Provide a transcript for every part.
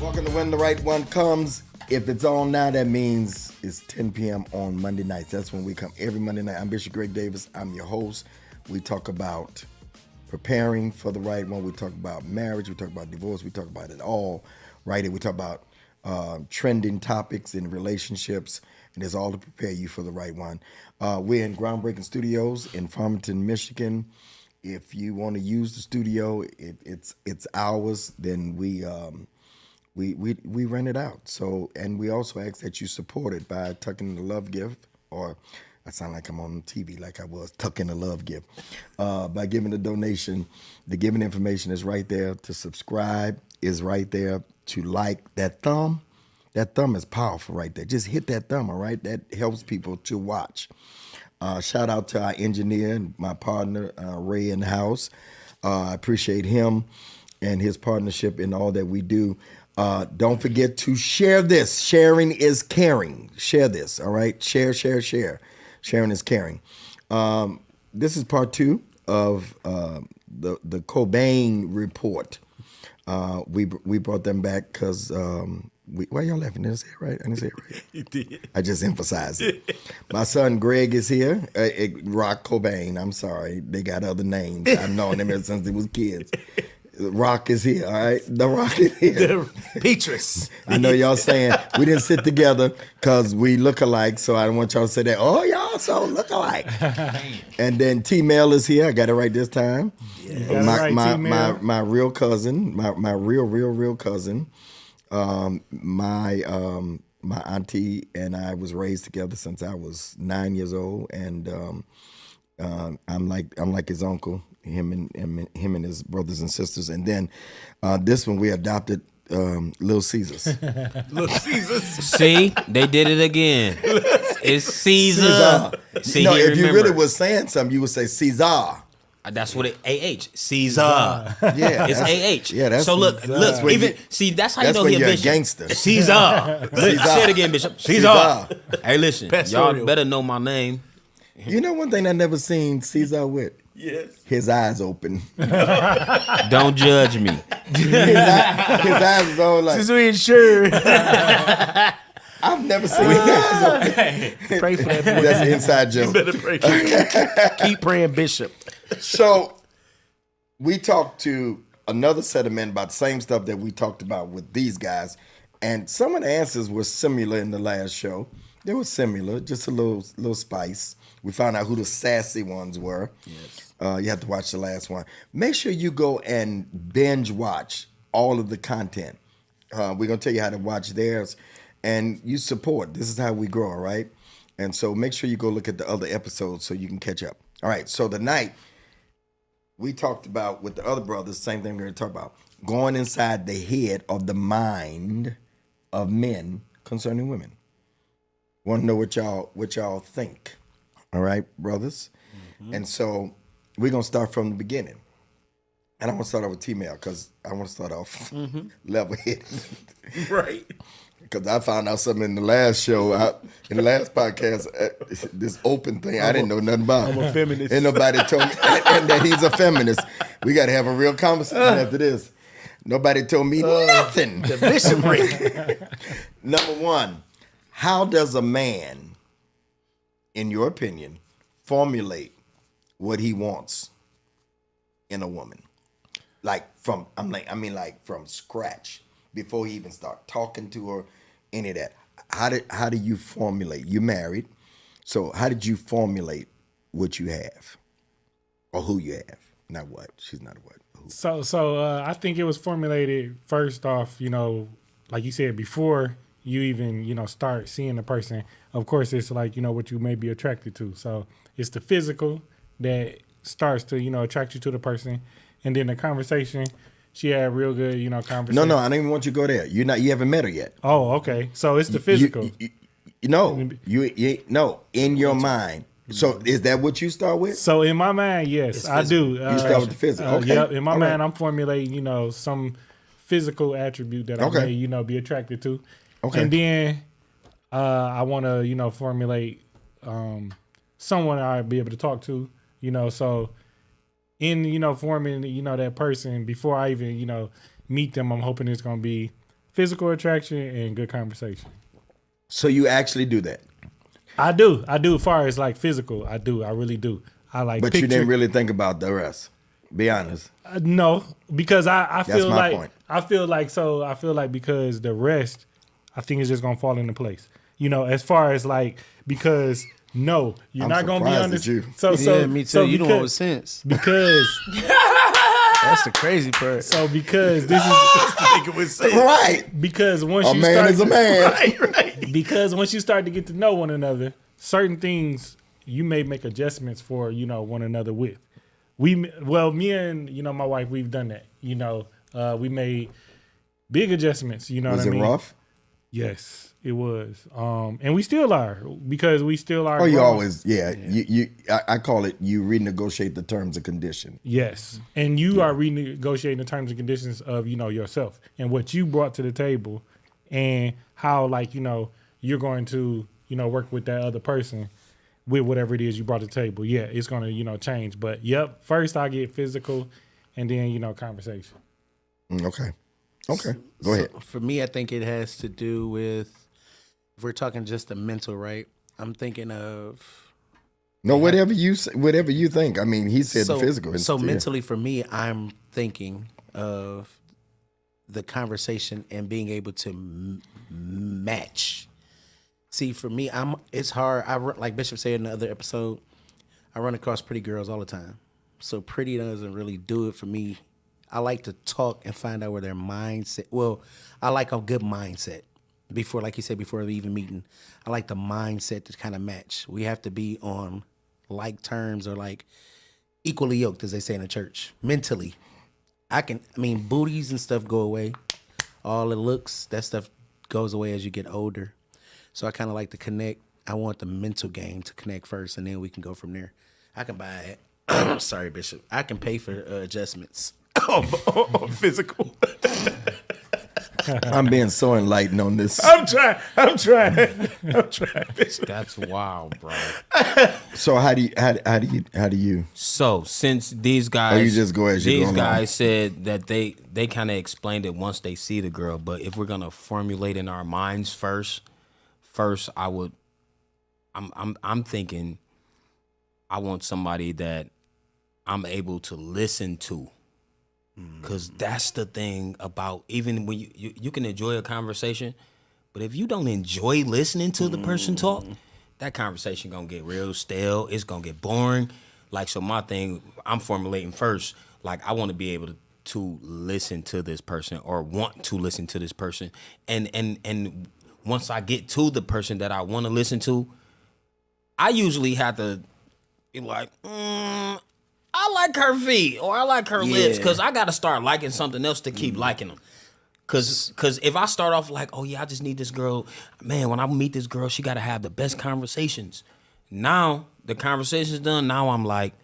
Welcome to When the Right One Comes. If it's on now, that means it's 10 p.m. on Monday nights. That's when we come every Monday night. I'm Bishop Greg Davis. I'm your host. We talk about preparing for the right one. We talk about marriage. We talk about divorce. We talk about it all right here. We talk about trending topics in relationships, and it's all to prepare you for the right one. We're in Groundbreaking Studios in Farmington, Michigan. If you want to use the studio, it's ours. Then we rent it out. So, and we also ask that you support it by tucking the love gift, or I sound like I'm on TV like I was, tucking the love gift, by giving a donation. The giving information is right there. To subscribe is right there. To like, that thumb is powerful right there. Just hit that thumb, all right? That helps people to watch. Shout out to our engineer and my partner, Ray in the house. I appreciate him and his partnership in all that we do. Don't forget to share this. Sharing is caring. Share this, all right? Share. Sharing is caring. This is part 2 of the Cobain report. We brought them back because why y'all laughing? Did I say it right? I didn't say it right. You did. I just emphasized it. My son Greg is here. Rock Cobain. I'm sorry. They got other names. I've known them ever since they was kids. Rock is here, all right? The Rock is here. The Petrus. I know y'all saying we didn't sit together because we look alike, so I don't want y'all to say that, oh, y'all so look alike. And then T-Mail is here. I got it right this time. Yeah. My real cousin, my real cousin, my auntie and I was raised together since I was 9 years old, and I'm like his uncle. Him and his brothers and sisters, and then this one we adopted Little Caesars. Little Caesars. See, they did it again. It's Caesar. See, no, if you really was saying something, you would say Caesar. That's what it. AH. Caesar. Yeah, it's AH. Yeah, that's so. Look. when See, that's how you that's know when he a you're a bishop. gangster. Caesar. Say it again, Bishop. Caesar. Hey, listen, Pastoral. y'all better know my name. You know one thing I never seen Caesar with? Yes. His eyes open. Don't judge me. His eyes is all like. Since we insured. I've never seen his eyes open. Pray for that boy. That's an inside joke. Better pray. Keep praying, Bishop. So we talked to another set of men about the same stuff that we talked about with these guys, and some of the answers were similar in the last show. They were similar, just a little spice. We found out who the sassy ones were. Yes. You have to watch the last one. Make sure you go and binge watch all of the content. We're going to tell you how to watch theirs, and you support. This is how we grow, all right? And so make sure you go look at the other episodes so you can catch up. All right, so tonight we talked about with the other brothers, same thing we're going to talk about, going inside the head of the mind of men concerning women. Want to know what y'all think. All right, brothers? Mm-hmm. And so we're going to start from the beginning. And I want to start off with T-Mail because I want to start off level-headed. Right. Because I found out something in the last show, in the last podcast, this open thing, I didn't know nothing about. I'm a feminist. And nobody told me and that he's a feminist. We got to have a real conversation after this. Nobody told me nothing. The bishopry. Number one, how does a man, in your opinion, formulate what he wants in a woman? Like from scratch, before he even start talking to her, any of that. How do you formulate? You married, so how did you formulate what you have, or who you have? Not what. She's not a what. Who. So I think it was formulated first off, like you said, before you even, start seeing the person. Of course, it's like, what you may be attracted to. So it's the physical that starts to, attract you to the person. And then the conversation, she had real good, conversation. No, I don't even want you to go there. You haven't met her yet. Oh, okay. So it's the physical. No, in your mind. So is that what you start with? So in my mind, yes, I do. You start with the physical. Okay. Yep. In my mind, I'm formulating, some physical attribute that I may, be attracted to. Okay. And then I want to, formulate someone I'll be able to talk to, so in, forming, that person before I even, meet them, I'm hoping it's going to be physical attraction and good conversation. So you actually do that, I do. As far as like physical, I do. I really do. I like. but you didn't really think about the rest. Be honest. No, because I feel my like point. I feel like because the rest, I think is just gonna fall into place. You know, as far as like because no, you're I'm not gonna be surprised on at this. you. Yeah, me too. So You because, don't know sense. because That's the crazy part. so because this is Think it was safe. Right. because once A you man start is a man. Right. because once you start to get to know one another, certain things you may make adjustments for, one another with. Me and, my wife, we've done that. We made big adjustments, you know Was what I it mean? rough? Yes, it was. And we still are because we still are. Oh, you grown. always, I call it you renegotiate the terms and condition. Yes. And you are renegotiating the terms and conditions of, yourself and what you brought to the table and how, you're going to, work with that other person with whatever it is you brought to the table. Yeah, it's going to, change. But, first I get physical and then, conversation. Okay. Go ahead. For me, I think it has to do with, if we're talking just the mental, right? I'm thinking of... No, whatever you think. I mean, he said the physical. So mentally for me, I'm thinking of the conversation and being able to match. See, for me, it's hard. Like Bishop said in the other episode, I run across pretty girls all the time. So pretty doesn't really do it for me. I like to talk and find out where their mindset. Well, I like a good mindset. Before, like you said, before we even meeting, I like the mindset to kind of match. We have to be on like terms or like equally yoked, as they say in the church, mentally. Booties and stuff go away. All the looks, that stuff goes away as you get older. So I kind of like to connect. I want the mental game to connect first, and then we can go from there. I can buy it. Sorry, Bishop. I can pay for adjustments. Physical. I'm being so enlightened on this. I'm trying. Bishop. That's wild, bro. So how do you? So since these guys, Oh, you just go as you these go along. guys said that they kind of explained it once they see the girl. But if we're gonna formulate in our minds first, I'm thinking I want somebody that I'm able to listen to. Because that's the thing about, even when you can enjoy a conversation, but if you don't enjoy listening to the person talk, that conversation gonna get real stale. It's gonna get boring. Like, so my thing, I'm formulating first. Like, I want to be able to listen to this person or want to listen to this person, and once I get to the person that I want to listen to, I usually have to be like, I like her feet or I like her lips, because I got to start liking something else to keep liking them. Because if I start off like, oh, yeah, I just need this girl. Man, when I meet this girl, she got to have the best conversations. Now, the conversation's done. Now I'm like,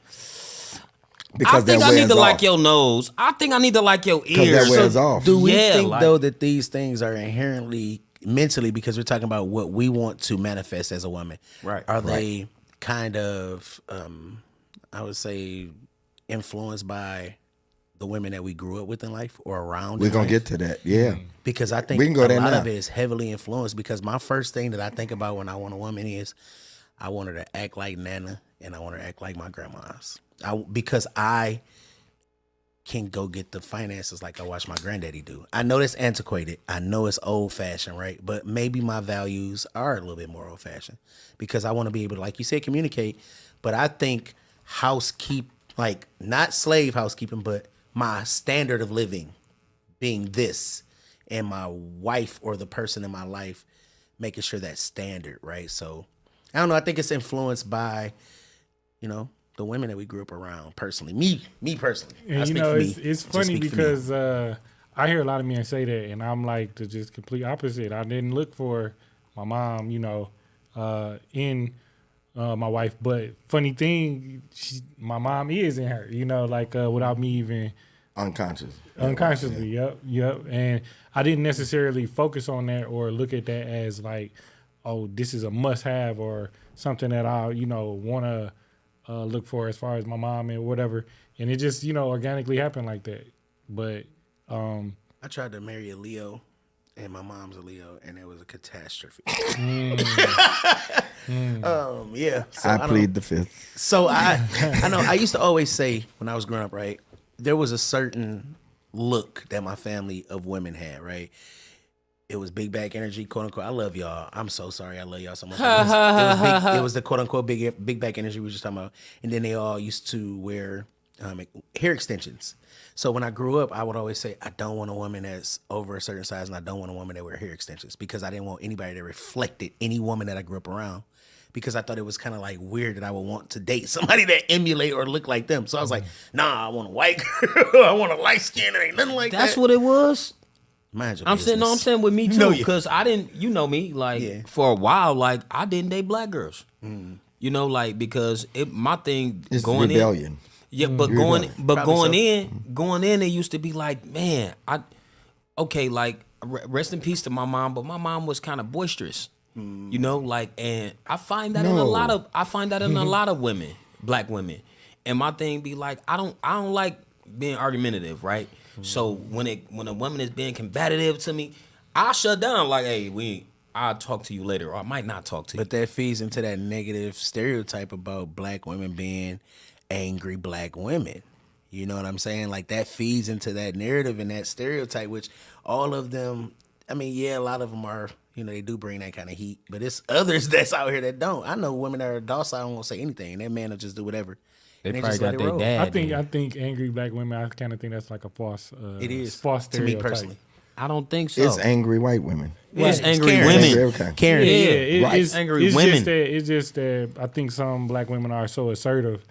Because I think that I need wears to off. like your nose. I think I need to like your ears. that wears off. Do Do we we think, Though that these things are inherently mentally, because we're talking about what we want to manifest as a woman, Right. Are they kind of, I would say, influenced by the women that we grew up with in life or around? We're in gonna life? get to that. Yeah. Because I think We can go a there lot now. of it is heavily influenced. Because my first thing that I think about when I want a woman is, I want her to act like Nana and I want her to act like my grandma's. Because I can go get the finances like I watched my granddaddy do. I know that's antiquated. I know it's old fashioned, right? But maybe my values are a little bit more old fashioned because I want to be able to, like you said, communicate. But I think like not slave housekeeping, but my standard of living being this, and my wife or the person in my life making sure that's standard, right? So I don't know. I think it's influenced by, the women that we grew up around personally. Me personally. I And speak for me. it's Just funny speak for me. because I hear a lot of men say that, and I'm like the just complete opposite. I didn't look for my mom, in my wife, but funny thing, my mom is in her, without me even unconsciously. Yep. And I didn't necessarily focus on that or look at that as like, oh, this is a must-have or something that I, want to look for as far as my mom and whatever. And it just, organically happened like that. But I tried to marry a Leo, and my mom's a Leo, and it was a catastrophe. Mm. Yeah. So I don't- plead the fifth. So I know I used to always say when I was growing up, right? There was a certain look that my family of women had, right? It was big back energy, quote unquote. I love y'all. I'm so sorry. I love y'all so much. It was the quote unquote big back energy we were just talking about. And then they all used to wear hair extensions. So when I grew up, I would always say, I don't want a woman that's over a certain size, and I don't want a woman that wear hair extensions, because I didn't want anybody that reflected any woman that I grew up around, because I thought it was kind of like weird that I would want to date somebody that emulate or look like them. So I was like, nah, I want a white girl. I want a light skin. It ain't nothing like That's that. what it was. Mind your I'm saying, no, I'm business. saying with me No, too, yeah. because I didn't, you know me, like Yeah. for a while, like I didn't date black girls. You know, like because my thing It's going rebellion. in, yeah, but Rebellion. going in, it used to be like, man, like rest in peace to my mom, but my mom was kind of boisterous. You know, like, and I find that in a lot of women, black women, and my thing be like, I don't like being argumentative, right? So when a woman is being combative to me, I shut down. Like, hey, I'll talk to you later, or I might not talk to you. But that feeds into that negative stereotype about black women being angry black women. You know what I'm saying? Like that feeds into that narrative and that stereotype, which all of them, I mean, yeah, a lot of them are, you know, they do bring that kind of heat, but it's others that's out here that don't. I know women that are docile, I won't say anything. That man will just do whatever. They And probably just got let it their roll. dad. I think angry black women. I kind of think that's like a false. It is false to me stereotype. personally. I don't think so. It's angry white women. It's Yeah, angry Karen. women. Angry, okay. Karen. Yeah. Right. It's Angry it's women. It's just that I think some black women are so assertive.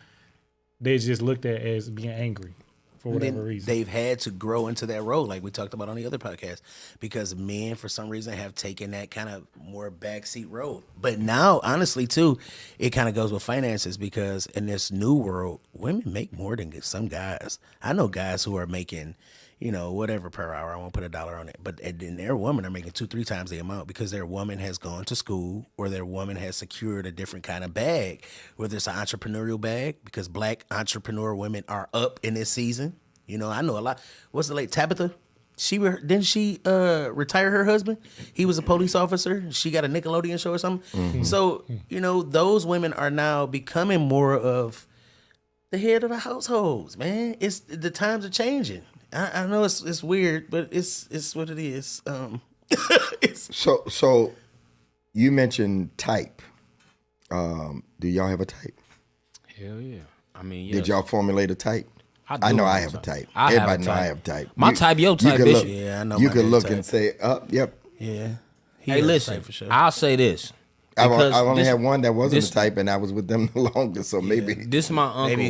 They just looked at as being angry for whatever Then reason. they've had to grow into that role, like we talked about on the other podcast, because men, for some reason, have taken that kind of more backseat role. But now, honestly, too, it kind of goes with finances, because in this new world, women make more than some guys. I know guys who are making, you know, whatever per hour. I won't put a dollar on it, but then their women are making 2-3 times the amount, because their woman has gone to school, or their woman has secured a different kind of bag, whether it's an entrepreneurial bag, because black entrepreneur women are up in this season. You know, I know a lot. What's the late Tabitha? Didn't she retire her husband? He was a police officer. She got a Nickelodeon show or something. So, you know, those women are now becoming more of the head of the households, man. It's the times are changing. I know it's weird, but it's what it is. So you mentioned type. Do y'all have a type? Hell yeah. I mean, Did y'all formulate a type? I I know do I have have a a type. I have a Everybody know I type. have a type. My type, your type, could Bishop. look, Yeah, I know You my could damn look type. and say, yep. Yeah. Hey, listen, for sure. I'll say this. I because only this- had one that wasn't this- a type, and I was with them the longest, so maybe. This my uncle. Maybe you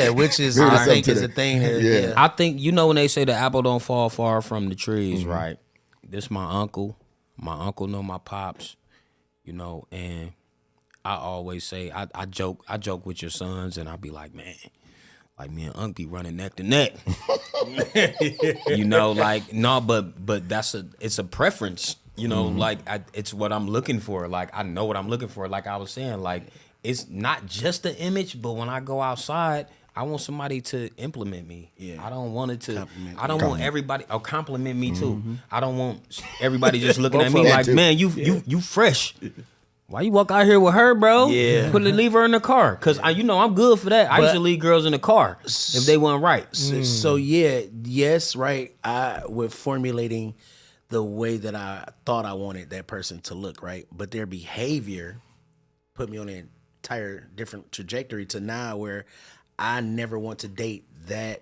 got which is Maybe I something think to is the- a thing. Yeah. I think, you know, when they say the apple don't fall far from the trees, right? This my uncle. My uncle know my pops, you know, and I always say, I joke with your sons, and I be like, man, like me and Unc be running neck to neck. You know, like, no, but it's a preference, you know, like it's what I'm looking for. Like, I know what I'm looking for. Like I was saying, like, it's not just the image, but when I go outside, I want somebody to implement me. Yeah. I don't want it to. Compliment. I don't want everybody. Oh, compliment me too. I don't want everybody just looking at Both me of like, them. man, you fresh. Why you walk out here with her, bro? Yeah. Leave her in the car, cause you know I'm good for that. I used to leave girls in the car if they weren't right. So yeah, yes, right. I with formulating the way that I thought I wanted that person to look, right? But their behavior put me on an entire different trajectory to now where I never want to date that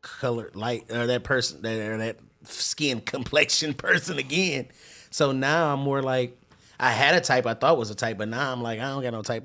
color light or that person that skin complexion person again. So now I'm more like, I had a type I thought was a type, but now I'm like, I don't got no type.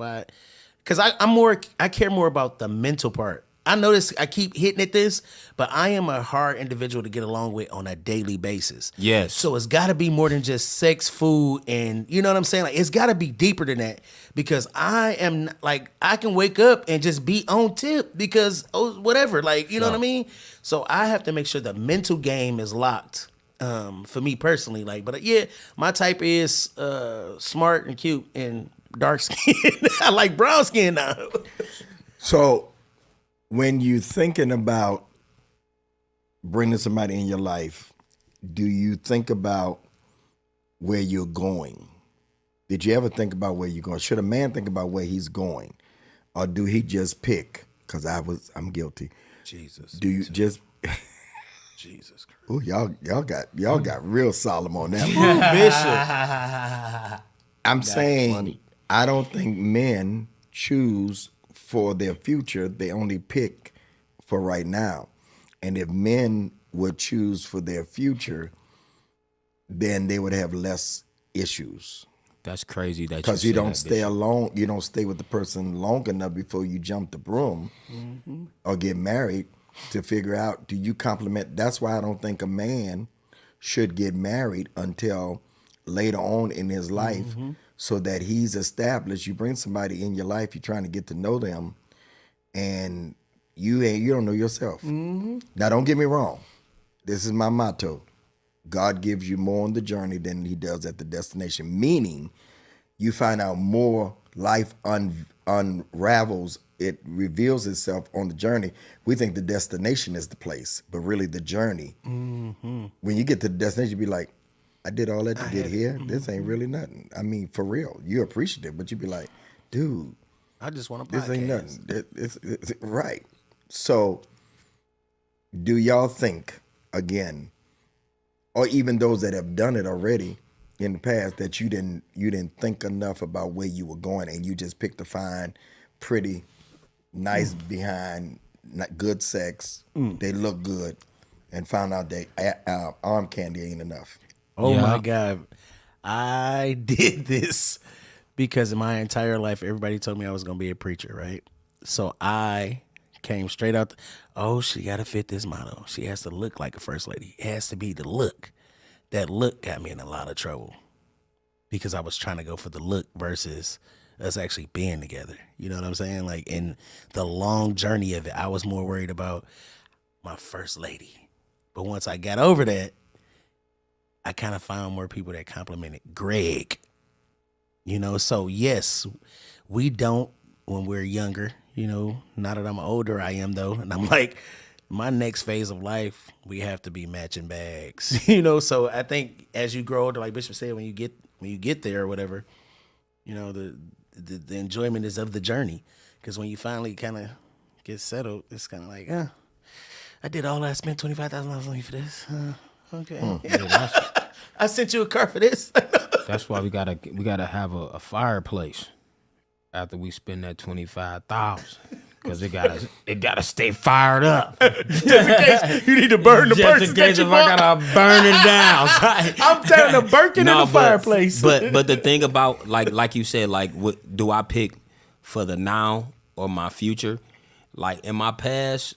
Because I care more about the mental part. I notice I keep hitting at this, but I am a hard individual to get along with on a daily basis. Yes. So it's got to be more than just sex, food, and you know what I'm saying? Like, it's got to be deeper than that, because I am like, I can wake up and just be on tip because whatever, like, you know what I mean? So I have to make sure the mental game is locked. For me personally, like, but yeah, my type is smart and cute and dark skin. I like brown skin now. So when you thinking about bringing somebody in your life, do you think about where you're going? Did you ever think about where you're going? Should a man think about where he's going, or do he just pick? Because I'm guilty. Jesus. Do you just? Jesus Christ. Oh, y'all got real solemn on that. Bishop. I'm saying I don't think men choose for their future. They only pick for right now. And if men would choose for their future, then they would have less issues. That's crazy that Because you you say don't that, stay Bishop. alone. You don't stay with the person long enough before you jump the broom or get married to figure out, do you complement? That's why I don't think a man should get married until later on in his life, so that he's established. You bring somebody in your life, you're trying to get to know them, and you don't know yourself. Now, don't get me wrong. This is my motto. God gives you more on the journey than he does at the destination, meaning you find out more. Life unravels, it reveals itself on the journey. We think the destination is the place, but really the journey. When you get to the destination, you be like, I did all that to get here. This ain't really nothing. I mean, for real. You're appreciative, but you be like, dude, I just want to this ain't nothing. It's right. So do y'all think, again, or even those that have done it already in the past, that you didn't think enough about where you were going, and you just picked a fine, pretty, nice behind, good sex, they look good, and found out that arm candy ain't enough? Oh Yeah. my God. I did this because in my entire life, everybody told me I was going to be a preacher, right? So I came straight out. She got to fit this model. She has to look like a first lady. It has to be the look. That look got me in a lot of trouble because I was trying to go for the look versus us actually being together. You know what I'm saying? Like, in the long journey of it, I was more worried about my first lady. But once I got over that, I kind of found more people that complimented Greg. You know, so yes, we don't when we're younger, you know, now that I'm older, I am though. And I'm like, my next phase of life, we have to be matching bags, you know? So I think as you grow older, like Bishop said, when you get there or whatever, you know, the enjoyment is of the journey. Because when you finally kind of get settled, it's kind of like, I did all that. I spent $25,000 on you for this. Okay. I sent you a car for this. That's why we gotta have a fireplace after we spend that $25,000. Because it gotta stay fired up. Just in case you need to burn the Just person in case that if you I bought. gotta burn it down. I'm telling the Birkin in the but- fireplace. But the thing about like you said, like, what do I pick for the now or my future? Like, in my past,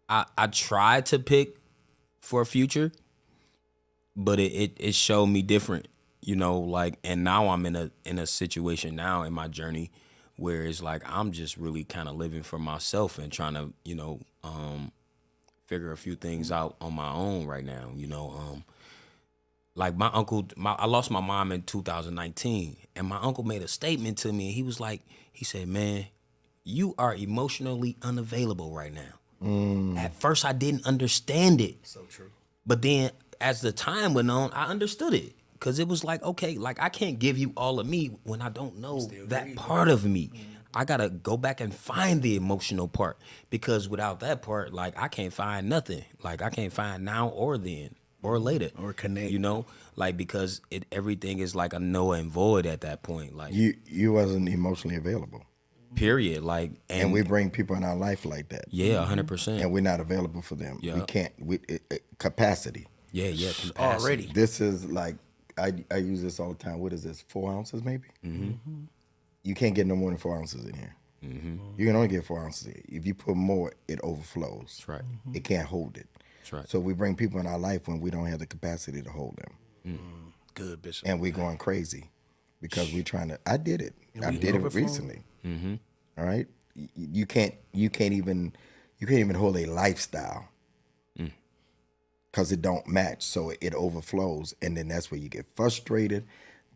I tried to pick for a future, but it showed me different, you know. Like, and now I'm in a situation now in my journey where it's like I'm just really kind of living for myself and trying to, you know, figure a few things out on my own right now, you know. Like my uncle, I lost my mom in 2019, and my uncle made a statement to me. He said, man, you are emotionally unavailable right now. At first, I didn't understand it. So true. But then as the time went on, I understood it. Because it was like, okay, like, I can't give you all of me when I don't know that part of me. I got to go back and find the emotional part. Because without that part, like, I can't find nothing. Like, I can't find now or then or later. Or connect. You know? Like, because everything is like a null and void at that point. Like, You wasn't emotionally available. period. Like, And we bring people in our life like that. Yeah, 100%. And we're not available for them. Yeah. We can't. Capacity. Yeah, capacity. Already. This is like, I use this all the time. What is this? 4 ounces maybe? Mm-hmm. You can't get no more than 4 ounces in here. Mm-hmm. You can only get 4 ounces in. If you put more, it overflows. That's right. It can't hold it. That's right. So we bring people in our life when we don't have the capacity to hold them. Good, Bishop. And we're going crazy because we're trying to. I did it. I did it recently. Mm-hmm. All right. You can't even hold a lifestyle because it don't match. So it overflows, and then that's where you get frustrated.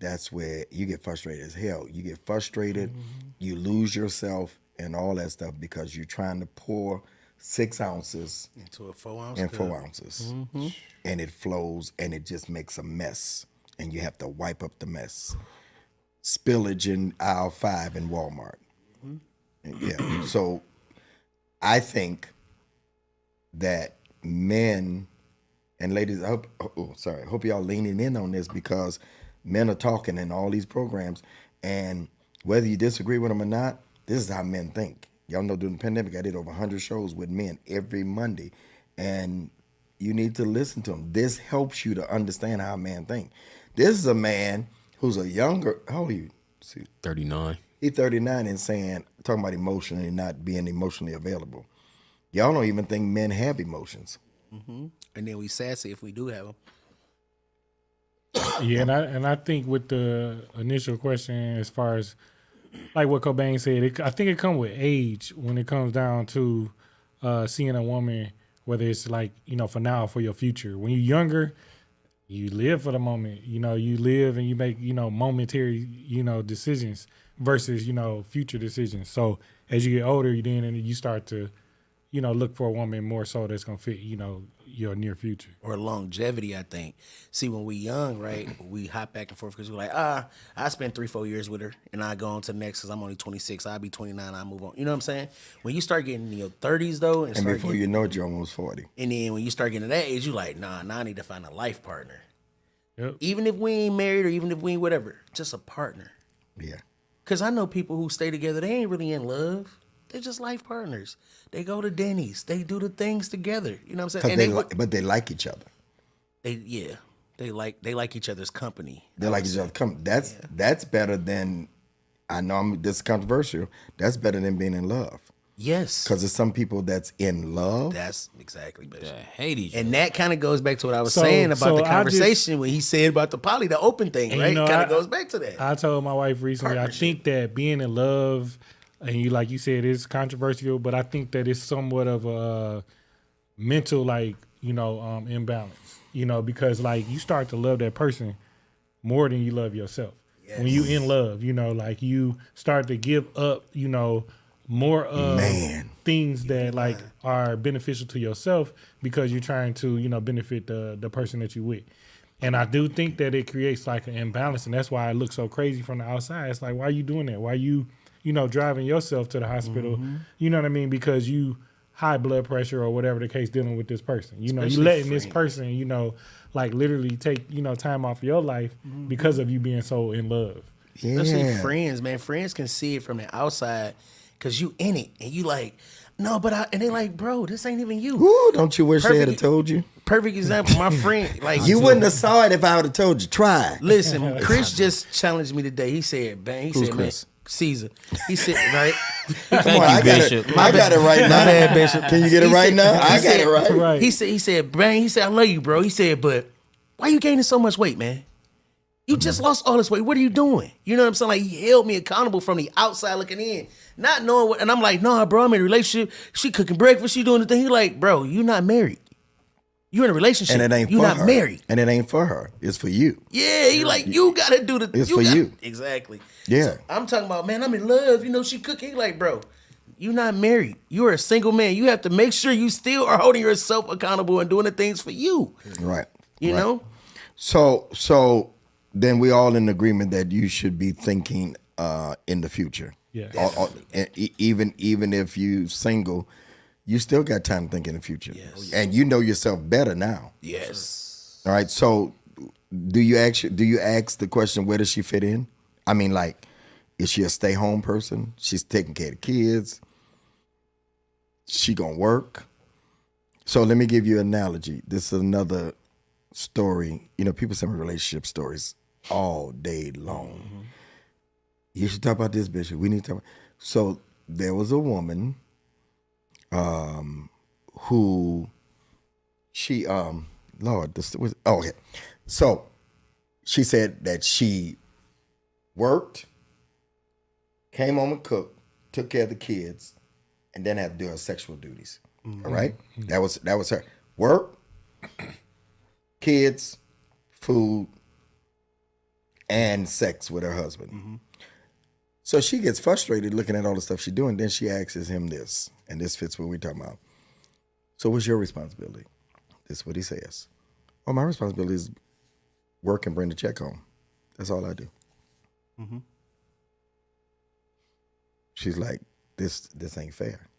That's where you get frustrated as hell. You get frustrated. You lose yourself and all that stuff because you're trying to pour 6 ounces Into a 4-ounce and cup. 4 ounces. And it flows and it just makes a mess. And you have to wipe up the mess. Spillage in aisle 5 in Walmart. Yeah. So I think that men and ladies, I hope y'all leaning in on this, because men are talking in all these programs, and whether you disagree with them or not, this is how men think. Y'all know during the pandemic, I did over 100 shows with men every Monday, and you need to listen to them. This helps you to understand how a man think. This is a man who's a younger, how old are you? 39. He's 39 and talking about emotionally, not being emotionally available. Y'all don't even think men have emotions. And then we sassy if we do have them. Yeah, and I think with the initial question, as far as like what Cobain said, I think it comes with age when it comes down to seeing a woman, whether it's like, for now or for your future. When you're younger, you live for the moment. You live and you make, momentary, decisions versus, future decisions. So as you get older, you start to, look for a woman more so that's going to fit, your near future. Or longevity, I think. See, when we young, right, we hop back and forth because we're like, I spent 3-4 years with her and I go on to the next because I'm only 26. I'll be 29. I move on. You know what I'm saying? When you start getting in your 30s, though. And before you know it, you're almost 40. And then when you start getting to that age, you're like, nah, I need to find a life partner. Yep. Even if we ain't married or even if we ain't whatever, just a partner. Yeah. Because I know people who stay together, they ain't really in love. They're just life partners. They go to Denny's. They do the things together. You know what I'm saying? But they like each other. They like each other's company. They like each other. That's better than, I know this is controversial, that's better than being in love. Yes. Because there's some people that's in love. That's exactly, Bishop. That hate each other. And that kind of goes back to what I was saying about the conversation when he said about the open thing, right? Kind of goes back to that. I told my wife recently, I think that being in love, and you, like you said, it's controversial, but I think that it's somewhat of a mental, imbalance, because like you start to love that person more than you love yourself. Yes. When you in love, you start to give up, more of things that are beneficial to yourself because you're trying to, benefit the person that you're with. And I do think that it creates like an imbalance, and that's why it looks so crazy from the outside. It's like, why are you doing that? Why are you, driving yourself to the hospital? Mm-hmm. You know what I mean? Because you high blood pressure or whatever the case dealing with this person. You letting this person, literally take, time off your life because of you being so in love. Yeah. Especially friends, man. Friends can see it from the outside because you in it and you like, no, but and they like, bro, this ain't even you. Ooh, don't you wish they had told you? Perfect example. My friend, you wouldn't have saw it if I would have told you. Try. Listen, Chris just challenged me today. He said, "Bang." He said, Chris? Man, Caesar. He said, right? Thank you, Bishop. I got it right now. My bad, Bishop. Can you get it right now? I got it right. He said, Bang. He said, I love you, bro. He said, but why you gaining so much weight, man? You just lost all this weight. What are you doing? You know what I'm saying? Like, he held me accountable from the outside looking in, not knowing what. And I'm like, nah, bro, I'm in a relationship. She cooking breakfast. She doing the thing. He like, bro, you not married. You in a relationship. And it ain't you for not her. Married. And it ain't for her. It's for you. Yeah, he like, you got to do the. It's for you. Exactly. Yeah. So I'm talking about, man, I'm in love. She cooking. He like, bro, you not married. You are a single man. You have to make sure you still are holding yourself accountable and doing the things for you. Right. You know? So then we all in agreement that you should be thinking in the future. Yeah. Even if you single, you still got time to think in the future. Yes. And you know yourself better now. Yes. All right. So do you ask the question, where does she fit in? I mean, like, is she a stay-home person? She's taking care of the kids. She gonna work. So let me give you an analogy. This is another story. People send me relationship stories all day long. Mm-hmm. You should talk about this, Bishop. We need to talk about. So there was a woman who she okay. So she said that she worked, came home and cooked, took care of the kids, and then had to do her sexual duties. Mm-hmm. All right? Mm-hmm. That was her. Work, kids, food, and sex with her husband. Mm-hmm. So she gets frustrated looking at all the stuff she's doing. Then she asks him this, and this fits what we're talking about. So what's your responsibility? This is what he says. Oh, my responsibility is work and bring the check home. That's all I do. Mm-hmm. She's like, this ain't fair.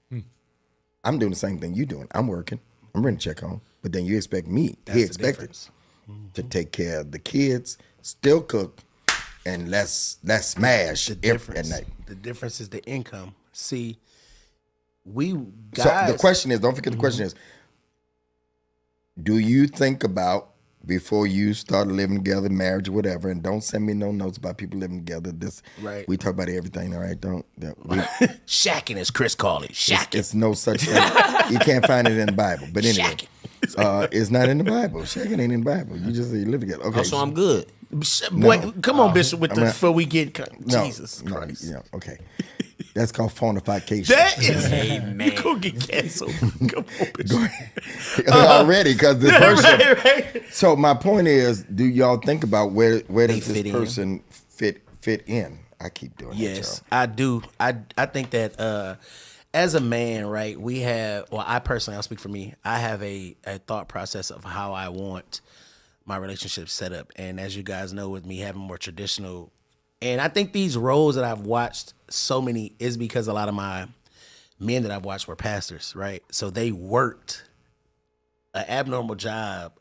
I'm doing the same thing you doing. I'm working. I'm bringing the check home. But then you expect me, he expected to take care of the kids, still cook, and let's smash every night. The difference is the income. See, guys. So the question is, don't forget the question is, do you think about before you start living together, marriage or whatever, and don't send me no notes about people living together. This right. We talk about everything, all right? Shacking, as Chris called it. Shacking. It's no such thing. You can't find it in the Bible. But anyway, it's not in the Bible. Shacking ain't in the Bible. You just you live together. Okay. So I'm good. Boy, come on, Bishop, before we get Jesus Christ. Yeah, okay. That's called fornication. That is, you gonna get canceled. Come on, Bishop. Already, because the person. Right. So my point is, do y'all think about where does this person fit in? I keep doing yes, that, I do. I think that as a man, right, we have. Well, I personally, I'll speak for me. I have a thought process of how I want my relationship set up, and as you guys know, with me having more traditional. And I think these roles that I've watched so many is because a lot of my men that I've watched were pastors, right? So they worked an abnormal job,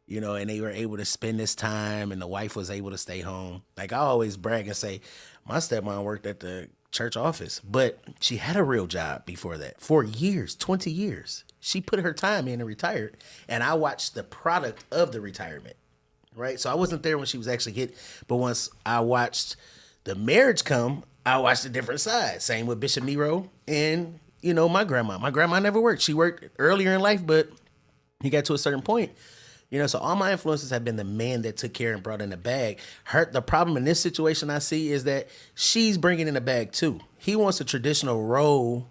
you know, and they were able to spend this time and the wife was able to stay home. Like I always brag and say, my stepmom worked at the church office, but she had a real job before that for years, 20 years. She put her time in and retired. And I watched the product of the retirement. Right, so I wasn't there when she was actually hit, but once I watched the marriage come, I watched a different side. Same with Bishop Nero and my grandma. My grandma never worked. She worked earlier in life, but he got to a certain point. So all my influences have been the man that took care and brought in the bag. The problem in this situation I see is that she's bringing in a bag too. He wants a traditional role,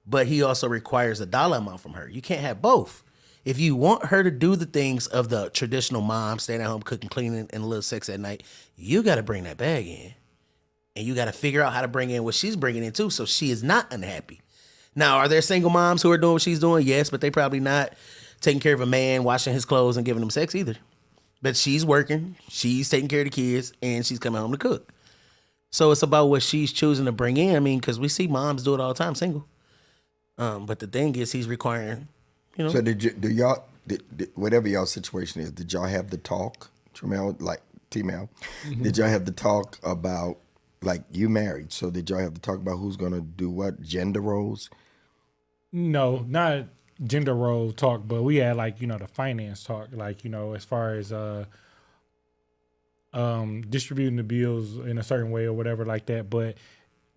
but he also requires a dollar amount from her. You can't have both. If you want her to do the things of the traditional mom, staying at home, cooking, cleaning, and a little sex at night, you got to bring that bag in. And you got to figure out how to bring in what she's bringing in too, so she is not unhappy. Now, are there single moms who are doing what she's doing? Yes, but they probably not taking care of a man, washing his clothes, and giving him sex either. But she's working, she's taking care of the kids, and she's coming home to cook. So it's about what she's choosing to bring in. I mean, because we see moms do it all the time, single. But the thing is, he's requiring... So do y'all, whatever y'all situation is, did y'all have the talk, T-Mel? Mm-hmm. Did y'all have the talk about, like, you married, so did y'all have to talk about who's going to do what, gender roles? No, not gender role talk, but we had, like, the finance talk, like, as far as distributing the bills in a certain way or whatever like that. But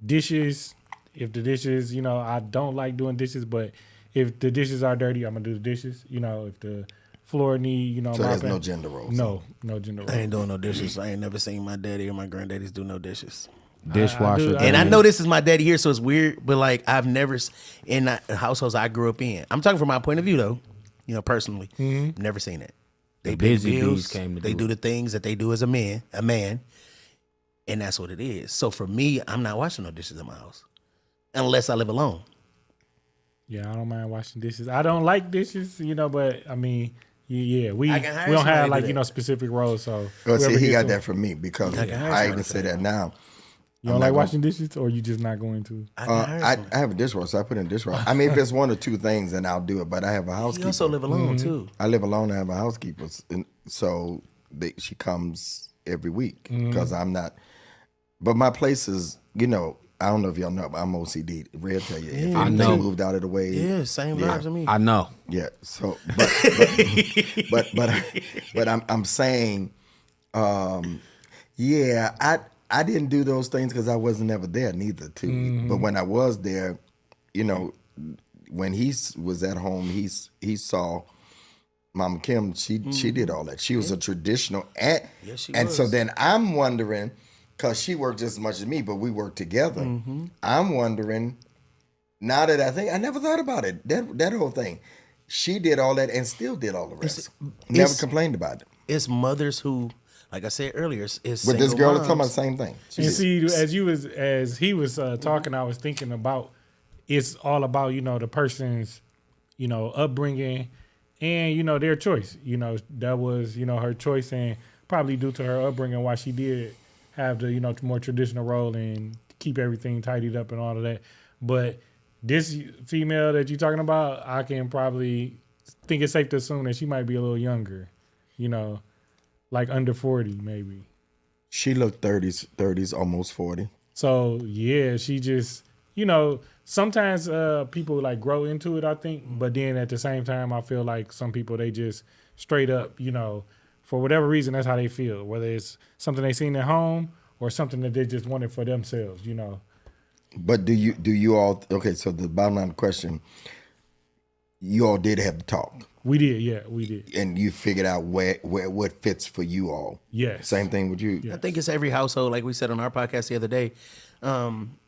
dishes, if the dishes, I don't like doing dishes, but... If the dishes are dirty, I'm gonna do the dishes. If the floor need, so there's no gender roles. No gender roles. I ain't doing no dishes. I ain't never seen my daddy or my granddaddies do no dishes. Dishwasher. And I know this is my daddy here, so it's weird, but like I've never in the households I grew up in. I'm talking from my point of view though, personally. Mm-hmm. Never seen it. They pay bills. They do the things that they do as a man, and that's what it is. So for me, I'm not washing no dishes in my house unless I live alone. Yeah, I don't mind washing dishes. I don't like dishes, but I mean, we don't have like specific roles. So see, he got that from me because I even say that now. You don't like washing dishes, or you just not going to? I have a dishwasher, so I put in a dishwasher. I mean, if it's one or two things, then I'll do it. But I have a housekeeper. You also live alone too. I live alone. I have a housekeeper, and so she comes every week because I'm not. But my place is, I don't know if y'all know, but I'm OCD. Red tell you. If I know. Moved out of the way. Yeah, same vibes to me. I know. Yeah. So, but I'm saying, I didn't do those things because I wasn't ever there neither. Too. Mm-hmm. But when I was there, when he was at home, he saw Mama Kim. She did all that. She was a traditional, and so then I'm wondering. Because she worked just as much as me, but we worked together. Mm-hmm. I'm wondering, now that I never thought about it, that whole thing. She did all that and still did all the rest. Never complained about it. It's mothers who, like I said earlier, is with this girl, it's talking about the same thing. And see, as he was talking, I was thinking about, it's all about, the person's upbringing and, their choice. That was, her choice, and probably due to her upbringing why she did have the, more traditional role and keep everything tidied up and all of that. But this female that you're talking about, I can probably think it's safe to assume that she might be a little younger, like under 40 maybe. She looked 30s, almost 40. So yeah, she just, sometimes people like grow into it, I think. But then at the same time, I feel like some people, they just straight up, for whatever reason, that's how they feel. Whether it's something they seen at home or something that they just wanted for themselves, But do you all, okay, so the bottom line question, you all did have the talk. We did, yeah, we did. And you figured out what fits for you all. Yes. Same thing with you. Yeah. I think it's every household, like we said on our podcast the other day.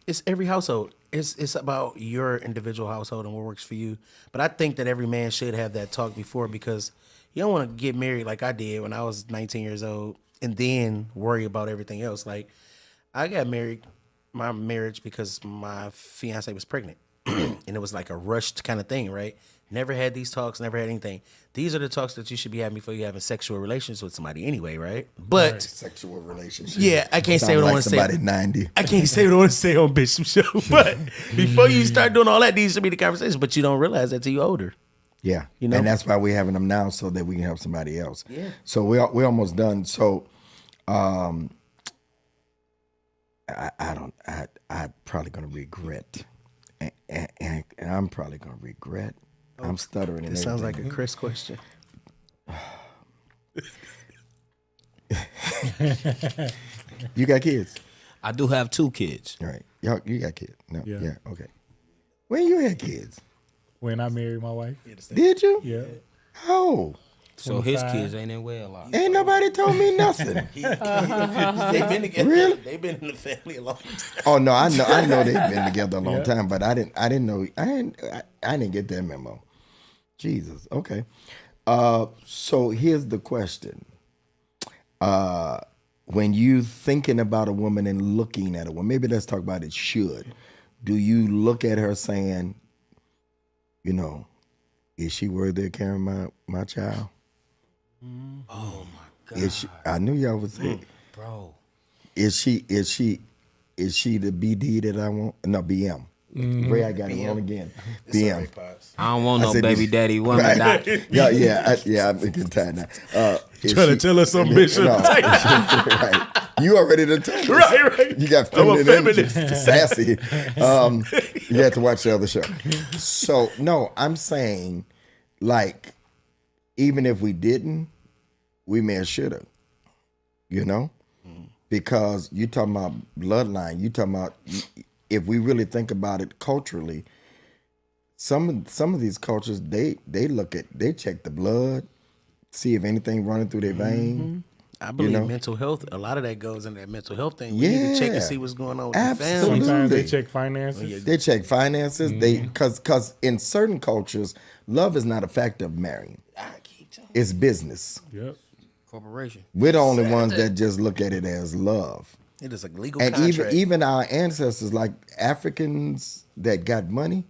It's every household. It's about your individual household and what works for you. But I think that every man should have that talk before, because you don't want to get married like I did when I was 19 years old and then worry about everything else. Like, I got married, my marriage, because my fiance was pregnant. And it was like a rushed kind of thing, right? Never had these talks, never had anything. These are the talks that you should be having before you having sexual relations with somebody anyway, right? But Sexual relationship. yeah, I can't say what I want to say. Somebody 90. I can't say what I want to say on Bishop Show. But before you start doing all that, these should be the conversation. But you don't realize that till you're older. Yeah, You know? and that's why we're having them now, so that we can help somebody else. Yeah. So we're almost done. So, I'm probably gonna regret, and I'm probably gonna regret. I'm stuttering. This sounds like a Chris question. You got kids, I do have 2 kids. all right? Y'all, you got kids? No. Yeah. Yeah. Okay. When you had kids? When I married my wife. Did you? Yeah. How? So his 25. kids ain't in well a lot. Ain't nobody told me nothing. They've been together. Really? They've been in the family a long time. Oh no, I know they've been together a long time, but I didn't know. I didn't get that memo. Jesus. Okay. So here's the question. When you thinking about a woman and looking at a woman, maybe let's talk about it. Do you look at her saying, is she worthy of carrying my child? Oh my God, Is she, I knew y'all would say, bro. is she the BD that I want? No, BM. Ray, I got it wrong again. BM. I don't want I no said baby this- daddy woman. Right. Yeah, I'm getting tired now. Trying to tell us something, Bishop. No, right. You already done told us. Right. You got I'm a feminine energy, feminist. sassy. You have to watch the other show. So, no, I'm saying, like, even if we didn't, we may have should have, because you talking about bloodline. You talking about, if we really think about it culturally, some of these cultures, they check the blood, see if anything running through their vein. I believe mental health, a lot of that goes into that mental health thing. We need to check and see what's going on with the family. Absolutely. Sometimes they check finances. They check finances. Because in certain cultures, love is not a factor of marrying. I keep telling It's business. Yep. Corporation. We're the only ones that just look at it as love. you, it is a legal And contract. even our ancestors, like Africans that got money,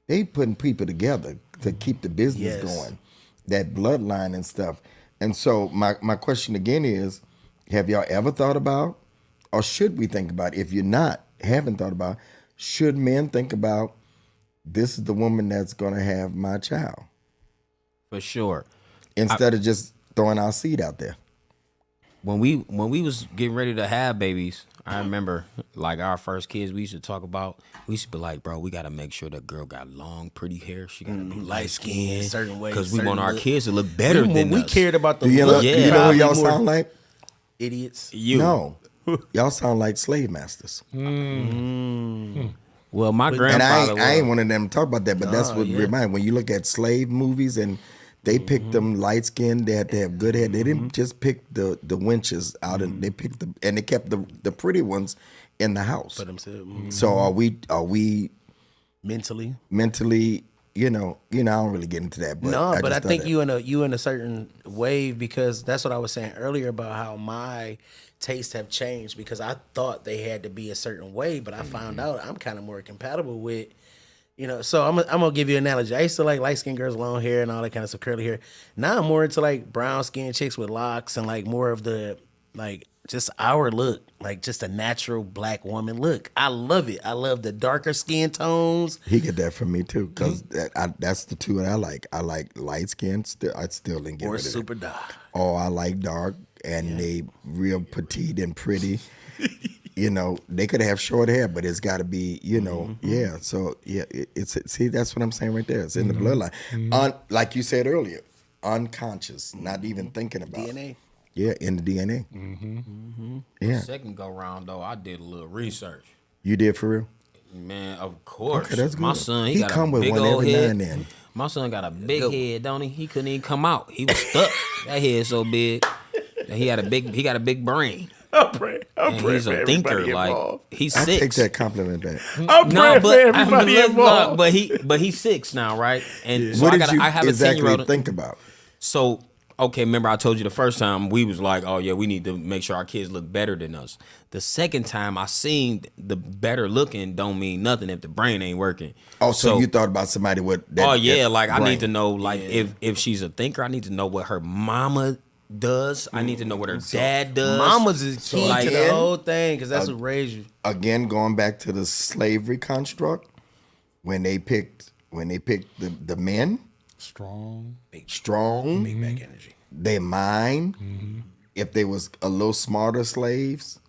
they putting people together to keep the business Yes. going, that bloodline and stuff. And so my question again is, have y'all ever thought about, or should we think about, if you're haven't thought about, should men think about, this is the woman that's going to have my child, For sure. instead of just throwing our seed out there? When we was getting ready to have babies, I remember like our first kids, we used to talk about, we used to be like, bro, we got to make sure the girl got long, pretty hair. She got to be light skinned, certain way, because we certain want our look. kids to look better than we us. cared about the Do you look. know, Yeah. do you know who Probably y'all more sound like? idiots. You. No. Y'all sound like slave masters. Well, my And grandfather I ain't was. one of them to talk about that, but that's what remind, when you look at slave movies and they picked them light skinned, they had to have good hair. They didn't just pick the wenches out, and they picked and they kept the pretty ones in the house. For themselves. So are we Mentally. mentally, I don't really get into that, but No, but I just think thought you in a certain wave, because that's what I was saying earlier about how my tastes have changed, because I thought they had to be a certain way, but I found out I'm kind of more compatible with So I'm gonna give you an analogy. I used to like light skinned girls, long hair and all that kind of stuff, curly hair. Now I'm more into like brown skinned chicks with locks and like more of the like just our look, like just a natural black woman look. I love it. I love the darker skin tones. He get that from me too, because that's the two that I like. I like light skin. I still didn't get Or rid of super that. dark. Or I like dark, and they real petite and pretty. They could have short hair, but it's got to be, yeah. So yeah, see, that's what I'm saying right there. It's in the bloodline. Like you said earlier, unconscious, not even thinking about DNA. It. Yeah, in the DNA. Yeah. Second go round though, I did a little research. You did for real? Man, of course. Okay, that's good. My son, he He got come a with big one old every now head. and then. My son got a big head, don't he? He couldn't even come out. He was stuck. That head so big. And he got a big brain. I'm praying And he's a thinker. Like he's I 6. take that compliment back. I'm praying for everybody involved. but he's 6 now, right? And so What did you I have a 10-year-old. exactly think about? So, okay, remember I told you the first time we was like, oh yeah, we need to make sure our kids look better than us. The second time I seen the better looking don't mean nothing if the brain ain't working. Oh, so you thought about somebody with that? Oh yeah, that like I brain. need to know, like if she's a thinker, I need to know what her mama does. I need to know what her dad does. Mamas is key like, to the whole thing because that's what raised you. Again, going back to the slavery construct, when they picked the men, strong, Big back energy. their mind, if they was a little smarter slaves,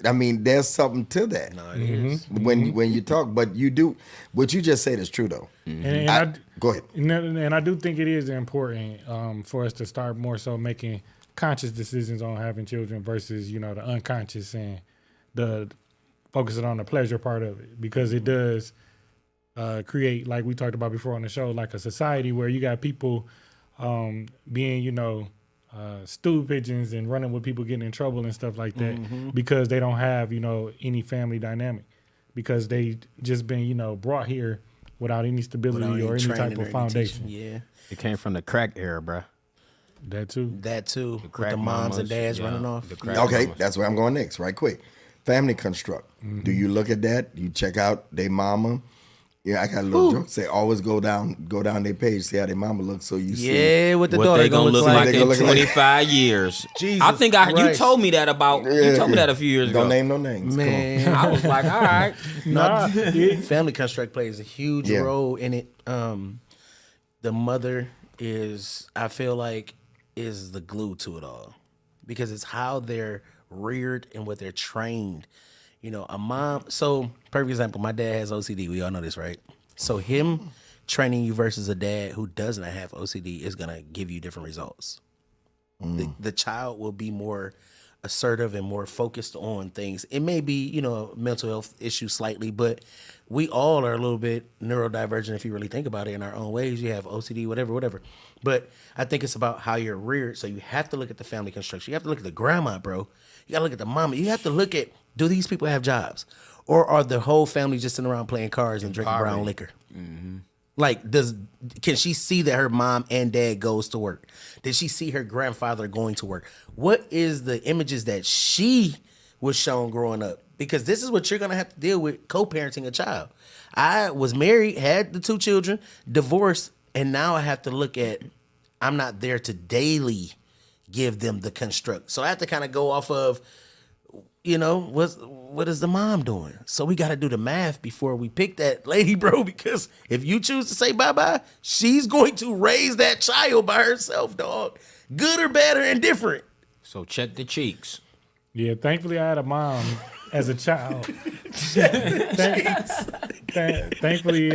I mean, there's something to that. No, it is. When you talk, but you do what you just said is true though. And Go ahead. And I do think it is important for us to start more so making conscious decisions on having children versus, the unconscious and the focusing on the pleasure part of it, because it does create, like we talked about before on the show, like a society where you got people being, stool pigeons and running with people getting in trouble and stuff like that because they don't have, any family dynamic, because they just been, brought here without any stability or any type of foundation. Yeah. It came from the crack era, bruh. That too. With crack the moms mamas, and dads yeah, running off. the crack Okay, mamas. that's where I'm going next. Right quick. Family construct. Do you look at that? You check out their mama. Yeah, I got a little joke. Say always go down their page, see how their mama looks, so you see. Yeah, what the What daughter they gonna look like They in gonna look like- 25 years. Jesus I think you Christ. told me that you told me that a few years ago. Don't name no names. Man, I was like, all right. Nah, family construct plays a huge Yeah. role in it. The mother is, I feel like, is the glue to it all, because it's how they're reared and what they're trained. A mom. So, perfect example. My dad has OCD. We all know this, right? So him training you versus a dad who does not have OCD is gonna give you different results. The child will be more assertive and more focused on things. It may be, a mental health issue slightly, but we all are a little bit neurodivergent if you really think about it in our own ways. You have OCD, whatever. But I think it's about how you're reared. So you have to look at the family construction. You have to look at the grandma, bro. You gotta look at the mama. You have to look at, do these people have jobs? Or are the whole family just sitting around playing cards and drinking brown liquor? Like, can she see that her mom and dad goes to work? Did she see her grandfather going to work? What is the images that she was shown growing up? Because this is what you're going to have to deal with co-parenting a child. I was married, had the 2 children, divorced, and now I have to look at, I'm not there to daily give them the construct. So I have to kind of go off of, what is the mom doing? So we got to do the math before we pick that lady, bro, because if you choose to say bye-bye, she's going to raise that child by herself, dog. Good or bad or indifferent. So check the cheeks. Yeah, thankfully I had a mom as a child. Thankfully,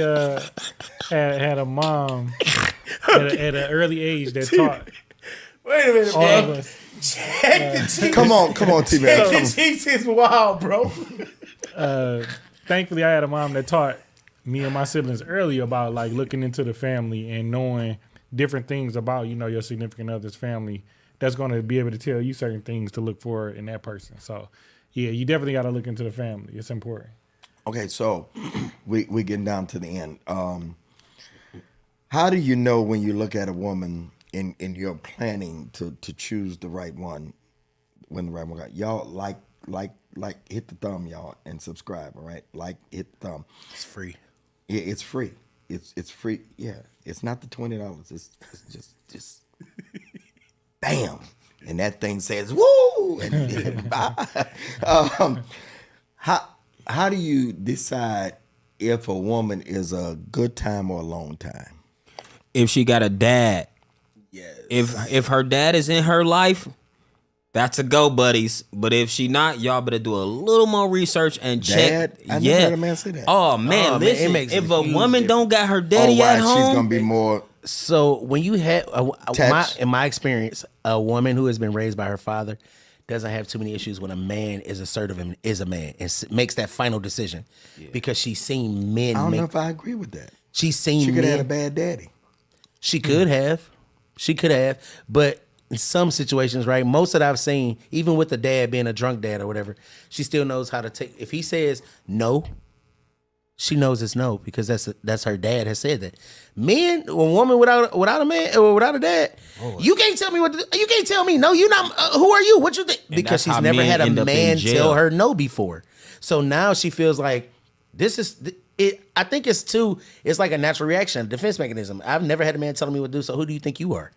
had a mom at an early age that taught Wait a minute, all of us. Check the cheeks. Come on, T-Man. Check the cheeks is wild, bro. Thankfully, I had a mom that taught me and my siblings early about like looking into the family and knowing different things about your significant other's family. That's going to be able to tell you certain things to look for in that person. So, yeah, you definitely got to look into the family. It's important. Okay, so we getting down to the end. How do you know when you look at a woman in your planning to choose the right one, when the right one got y'all like hit the thumb, y'all, and subscribe, all right? Hit the thumb. It's free. It's free. It's free. Yeah, it's not the $20. It's just bam, and that thing says woo. And how do you decide if a woman is a good time or a long time? If she got a dad, Yes. if her dad is in her life, that's a go, buddies. But if she not, y'all better do a little more research and check. I never heard a man say that. Oh man, man, listen. it makes If a a huge woman don't got her daddy right, at home, she's gonna be more. So when you have Touch. in my experience, a woman who has been raised by her father doesn't have too many issues when a man is assertive and is a man and makes that final decision because she's seen men. I don't know if I agree with that. She's seen. She could men, have had a bad daddy. She could have. She could have. But in some situations, right, most that I've seen, even with the dad being a drunk dad or whatever, she still knows how to take. If he says no, she knows it's no because that's her dad has said that. Men, a woman without a man or without a dad, you can't tell me what to do. You can't tell me no. You not. Who are you? What you think? Because that's she's how never men had a end up in man jail. tell her no before. So now she feels like this is it. I think it's like a natural reaction, a defense mechanism. I've never had a man telling me what to do. So who do you think you are?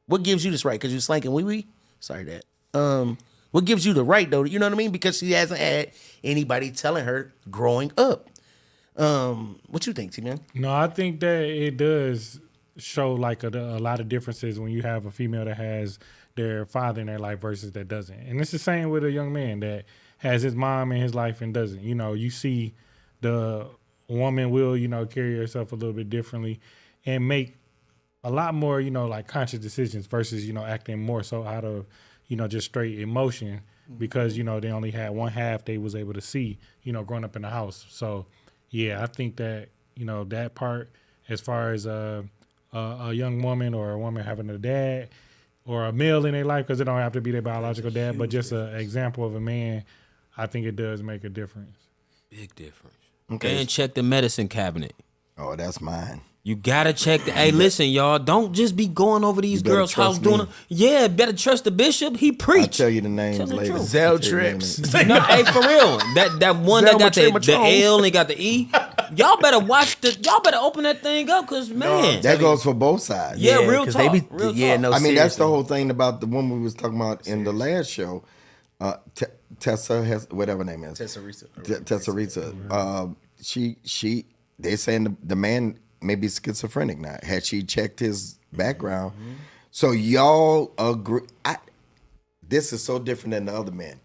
What gives you this right? Because you're slanking wee. Sorry, Dad. What gives you the right though? You know what I mean? Because she hasn't had anybody telling her growing up. What you think, T-Man? No, I think that it does show like a lot of differences when you have a female that has their father in their life versus that doesn't. And it's the same with a young man that has his mom in his life and doesn't. You know, you see the woman will, carry herself a little bit differently and make a lot more, like conscious decisions versus, acting more so out of, just straight emotion because, they only had one half they was able to see, growing up in the house. So, yeah, I think that, that part as far as a young woman or a woman having a dad or a male in their life, because it don't have to be their biological dad, but just an example of a man, I think it does make a difference. big difference. Okay. And check the medicine cabinet. Oh, that's mine. You gotta check the. Hey, listen, y'all. Don't just be going over these You better girls' house trust doing me. it. Yeah, better trust the bishop. He I'll preach. tell you the names Tell the later. truth. Zelle I'll tell you the trips. names. No, hey, for real. That one that got the L and got the E. Y'all better watch the. Y'all better open that thing up, cause man. That goes for both sides. Yeah, real 'cause talk. they be- Real yeah, talk. no. I mean, that's the seriously. whole thing about the woman we was talking about in the last show. Tessa has whatever her name is. Tessa Rita. She. They saying the man may be schizophrenic now. Had she checked his background? So y'all agree? This is so different than the other men.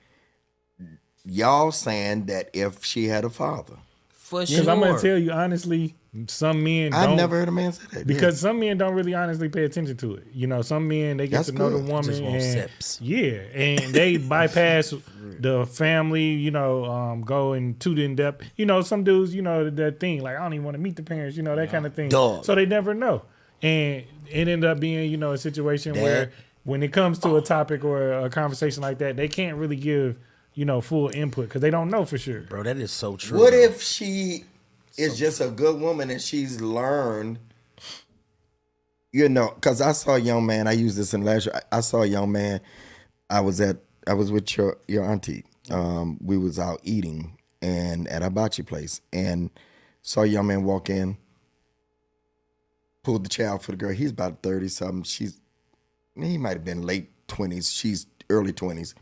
Y'all saying that if she had a father, For sure. Because I'm gonna tell you honestly, some men don't. I never heard a man say that. Because some men don't really honestly pay attention to it. Some men they get That's to know good. the woman Just want and sips. yeah, and they bypass the family. Go into the in depth. Some dudes, that thing like I don't even want to meet the parents. That kind of thing. Dog. So they never know, and it ended up being a situation where when it comes to a topic or a conversation like that, they can't really give full input because they don't know for sure. Bro, that is so true. What bro. if she is just a good woman and she's learned, because I saw a young man, I used this in last year. I saw a young man, I was with your auntie. We was out eating and at a hibachi place and saw a young man walk in, pulled the chair out for the girl. He's about 30-something. He might have been late 20s. She's early 20s.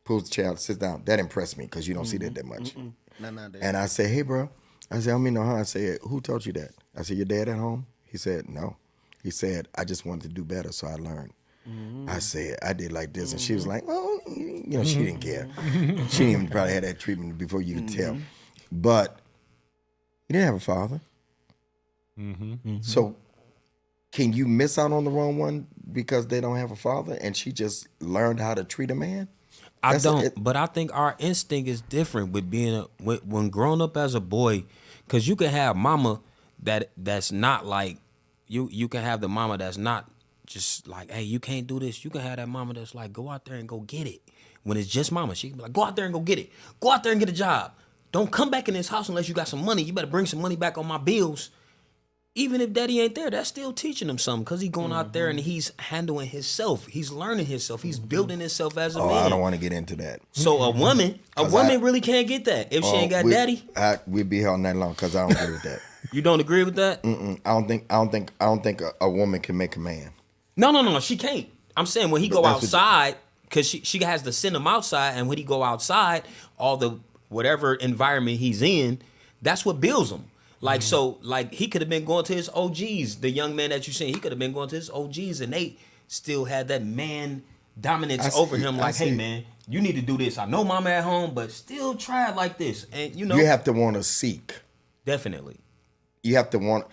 Pulls the chair out, sits down. That impressed me because you don't see that much. And I said, hey, bro. I said, I don't mean no harm. I said, who taught you that? I said, your dad at home? He said, no. He said, I just wanted to do better, so I learned. I said, I did like this. And she was like, oh, she didn't care. She didn't even probably had that treatment before you could tell. But he didn't have a father. So can you miss out on the wrong one because they don't have a father and she just learned how to treat a man? I don't, but I think our instinct is different with being when growing up as a boy, because you can have mama that's not like you can have the mama that's not just like, hey, you can't do this. You can have that mama that's like, go out there and go get it. When it's just mama, she can be like, go out there and go get it. Go out there and get a job. Don't come back in this house unless you got some money. You better bring some money back on my bills. Even if daddy ain't there, that's still teaching him something because he's going out there and he's handling himself. He's learning himself. He's building himself as a man. I don't want to get into that. So a woman really can't get that if she ain't got daddy. We'd be here all night long because I don't get with that. You don't agree with that? I don't think a woman can make a man. No. She can't. I'm saying when he go outside, because she has to send him outside, and when he go outside, all the whatever environment he's in, that's what builds him. Like so, like he could have been going to his OGs. The young man that you seen, he could have been going to his OGs, and they still had that man dominance over him. Like, hey man, you need to do this. I know mama at home, but still try it like this. And you know, you have to want to seek. Definitely. You have to want.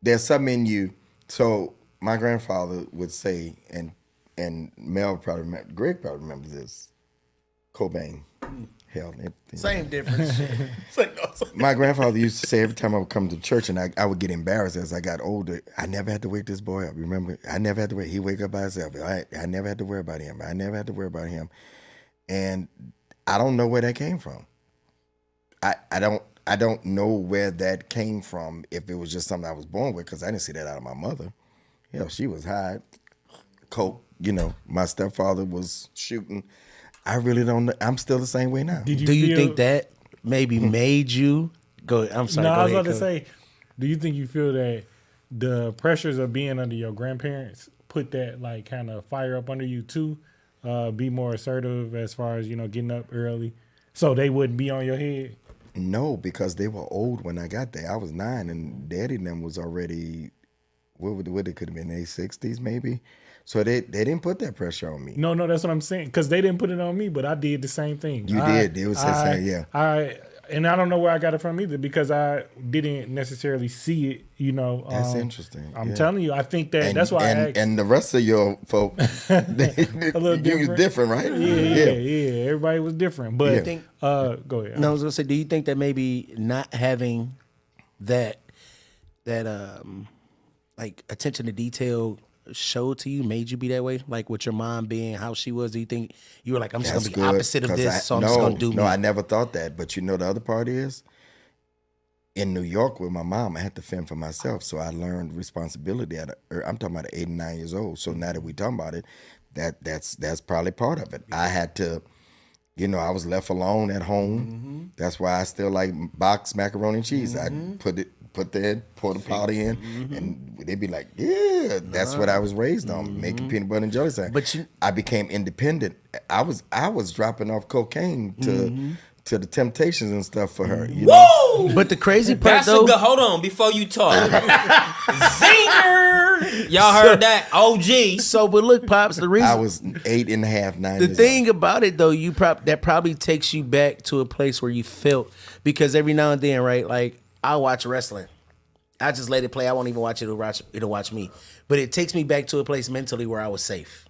There's something in you. So my grandfather would say, and Mel probably remember, Greg probably remembers this. Cobain. Hell, same difference. My grandfather used to say every time I would come to church, and I would get embarrassed as I got older. I never had to wake this boy up. Remember, I never had to wake. He wake up by himself. I never had to worry about him. I never had to worry about him. And I don't know where that came from. I don't know where that came from. If it was just something I was born with, because I didn't see that out of my mother. You know, she was high, coke. You know, my stepfather was shooting. I really don't know. I'm still the same way now. Do you think that maybe made you go? I'm sorry. No, go I was ahead, about to say, do you think you feel that the pressures of being under your grandparents put that like kind of fire up under you too? Be more assertive as far as, you know, getting up early so they wouldn't be on your head? No, because they were old when I got there. I was 9 and Daddy and them was already, what it could have been, their 60s maybe. So they didn't put that pressure on me. No, that's what I'm saying. Because they didn't put it on me, but I did the same thing. You did. It was the same, yeah. And I don't know where I got it from either, because I didn't necessarily see it, you know. That's interesting. I'm telling you, I think that's why I asked. And the rest of your folk, a little different. You was different, right? Yeah. Everybody was different. But You think, go ahead. No, I was gonna say, do you think that maybe not having that like attention to detail showed to you, made you be that way? Like with your mom being how she was, do you think you were like, I'm just gonna be opposite of this, so I'm just gonna do me? No, I never thought that. But you know, the other part is, in New York with my mom, I had to fend for myself. So I learned responsibility I'm talking about 8 and 9 years old. So now that we talking about it, that's probably part of it. I had to, you know, I was left alone at home. Mm-hmm. That's why I still like boxed macaroni and cheese. Mm-hmm. I put the porta potty in, and they'd be like, yeah, that's what I was raised on, making peanut butter and jelly sandwich. But I became independent. I was dropping off cocaine to the Temptations and stuff for her. You know? But the crazy part though, hold on before you talk. Zinger! Y'all heard that? OG. So, but look, Pops, the reason I was 8 and a half, 9 the years thing old. about it though, that probably takes you back to a place where you felt, because every now and then, right, like I watch wrestling. I just let it play. I won't even watch it. It'll watch me. But it takes me back to a place mentally where I was safe,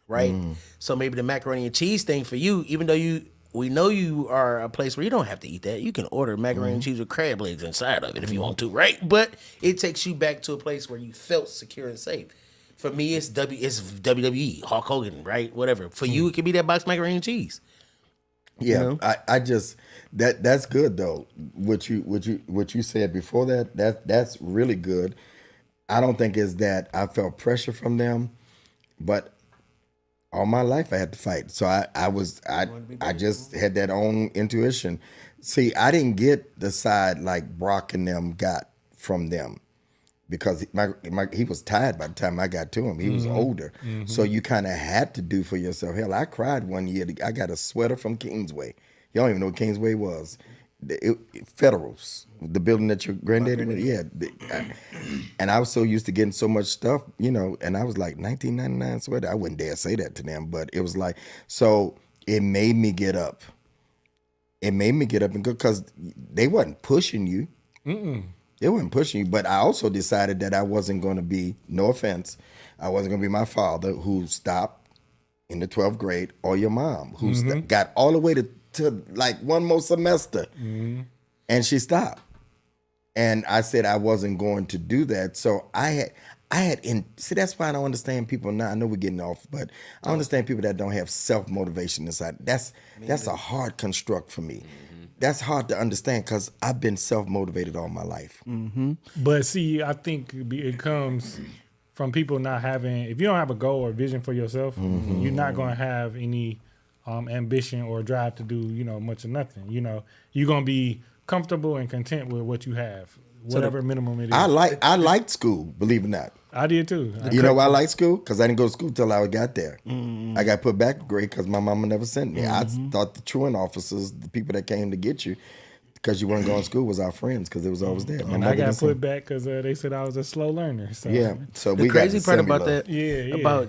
right? So maybe the macaroni and cheese thing for you, even though we know you are a place where you don't have to eat that. You can order macaroni and cheese with crab legs inside of it if you want to, right? But it takes you back to a place where you felt secure and safe. For me, it's WWE, Hulk Hogan, right? Whatever. For you, it could be that box macaroni and cheese. Yeah, You know? I just that's good though. What you said before that's really good. I don't think it's that I felt pressure from them, but all my life I had to fight. So I just had that own intuition. See, I didn't get the side like Brock and them got from them, because he was tired by the time I got to him. He was older. So you kind of had to do for yourself. Hell, I cried one year. I got a sweater from Kingsway. You don't even know what Kingsway was. Federals, the building that your granddaddy was. Yeah. And I was so used to getting so much stuff, you know, and I was like, 1999 sweater. I wouldn't dare say that to them, but it was like, so it made me get up. It made me get up and go, because they wasn't pushing you. They weren't pushing you, but I also decided that I wasn't going to be, no offense, I wasn't going to be my father who stopped in the 12th grade, or your mom who got all the way to like one more semester, and she stopped. And I said I wasn't going to do that. So see, that's why I don't understand people now. I know we're getting off, but I understand people that don't have self-motivation inside. That's a hard construct for me. That's hard to understand, because I've been self-motivated all my life. But see, I think it comes from people not having, if you don't have a goal or vision for yourself, you're not going to have any ambition or drive to do, you know, much of nothing. You know, you're going to be comfortable and content with what you have. whatever minimum it is. I liked school, believe it or not. I did too. You know why I liked school? Because I didn't go to school till I got there. I got put back a grade because my mama never sent me. I thought the truant officers, the people that came to get you, because you weren't going to school, was our friends because it was always there. And I got put back because they said I was a slow learner. So. Yeah, so The we crazy got part about that,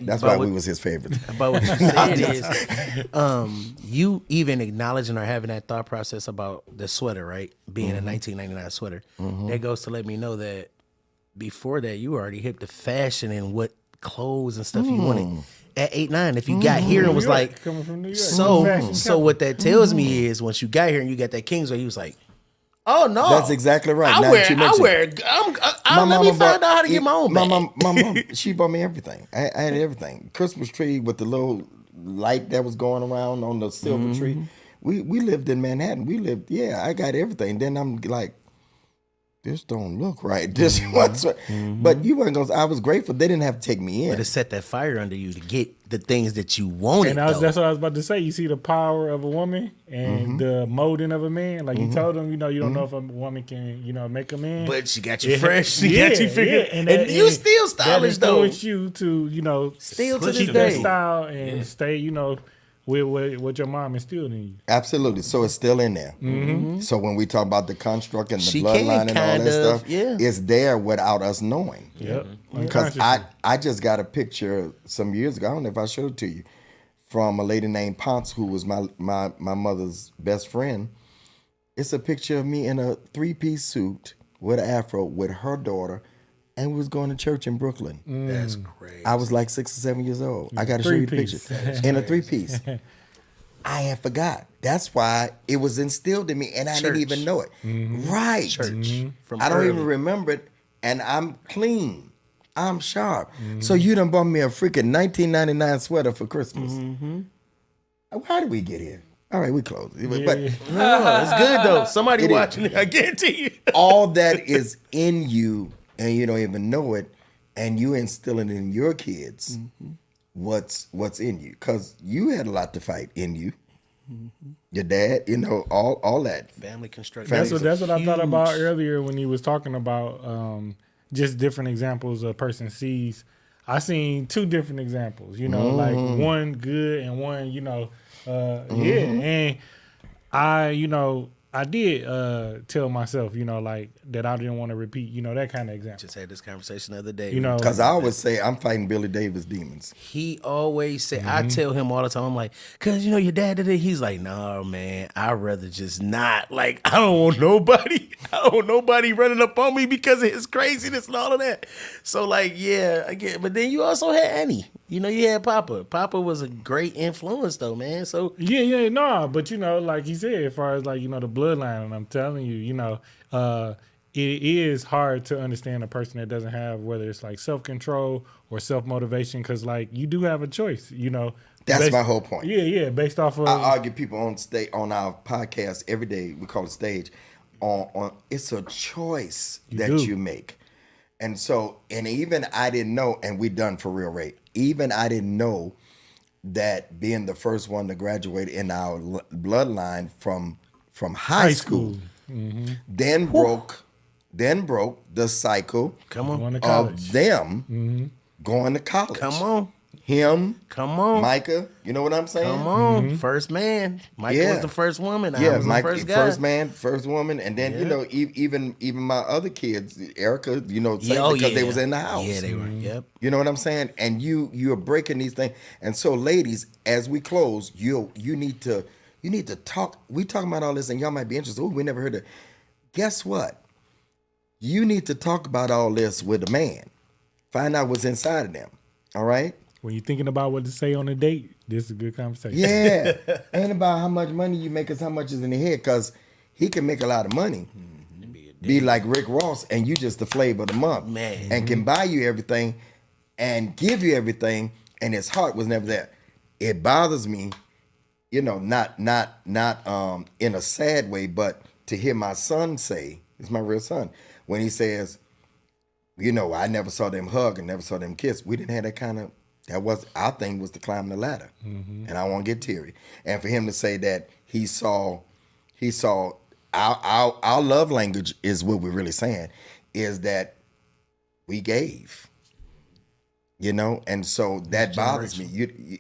that's why we was his favorite. About what you said is, you even acknowledging or having that thought process about the sweater, right? Being a 1999 sweater, that goes to let me know that before that you were already hip to fashion and what clothes and stuff you wanted. At 8, 9, if you got here and was like, coming from New York. so what that tells me is once you got here and you got that Kingsway, he was like, oh no, That's exactly right. Now that you mention it. let me find out how to get my own bag. My mom, she bought me everything. I had everything. Christmas tree with the little light that was going around on the silver tree. We lived in Manhattan. I got everything. Then I'm like, this don't look right. This what's right. But you weren't gonna. I was grateful. They didn't have to take me in. But it set that fire under you to get the things that you wanted. And that's what I was about to say. You see the power of a woman and the molding of a man. Like you told them, you don't know if a woman can, make a man. But she got you fresh. She got you figured. And you still stylish though. That you to, still to this keep day. that style and stay, with what your mom instilled in you. Absolutely. So it's still in there. So when we talk about the construct and the She bloodline and all that stuff, yeah. it's there without us knowing. Yep. Because I just got a picture some years ago, I don't know if I showed it to you, from a lady named Ponce, who was my mother's best friend. It's a picture of me in a 3-piece suit with an afro with her daughter, and we was going to church in Brooklyn. That's crazy. I was like 6 or 7 years old. I got to show you the picture. In a 3-piece. I had forgot. That's why it was instilled in me, and I didn't even know it. Right. Church. From I don't early. even remember it, and I'm clean. I'm sharp. So you done bought me a freaking 1999 sweater for Christmas. How did we get here? All right, we closed. But No, it's good though. Somebody watching it, I guarantee you. all that is in you, and you don't even know it, and you instill it in your kids. What's in you? Because you had a lot to fight in you. Your dad, all that. Family construction. That's what I thought about earlier when he was talking about just different examples a person sees. I seen 2 different examples, like one good and one, and I did tell myself, like that I didn't want to repeat, that kind of example. Just had this conversation the other day. Because I always say I'm fighting Billy Davis demons. He always say, I tell him all the time, I'm like, cause your dad did it. He's like, no, man, I'd rather just not. Like, I don't want nobody running up on me because of his craziness and all of that. So like, yeah, I get. But then you also had Annie. You had Papa. Papa was a great influence though, man. So but like he said, as far as like the bloodline, and I'm telling you, it is hard to understand a person that doesn't have, whether it's like self-control or self-motivation, because like you do have a choice, That's my whole point. Based off of I argue people on our podcast every day. We call it Stage. On it's a choice you make, and so even I didn't know, and we done for real, Ray. Even I didn't know that being the first one to graduate in our bloodline from high school. Then broke the cycle of them going to college. come on. Him, Come on. Micah, you know what I'm saying? Come on. First man. Micah was the first woman. I was Mike, the first guy. first man, first woman, and then even my other kids, Erica, because they was in the house. Yeah, they were. Yep. You know what I'm saying? And you're breaking these things. And so, ladies, as we close, you need to talk. We talking about all this, and y'all might be interested. Oh, we never heard it. Guess what? You need to talk about all this with a man. Find out what's inside of them. All right? When you're thinking about what to say on a date, this is a good conversation. Yeah. Ain't about how much money you make, it's how much is in the head, because he can make a lot of money. Be like Rick Ross, and you just the flavor of the month. Man. And can buy you everything and give you everything, and his heart was never there. It bothers me, not in a sad way, but to hear my son say, it's my real son, when he says, I never saw them hug and never saw them kiss. We didn't have that kind of. That was our thing, was to climb the ladder, and I won't get teary. And for him to say that he saw our love language is what we're really saying, is that we gave. You know, and so that bothers me.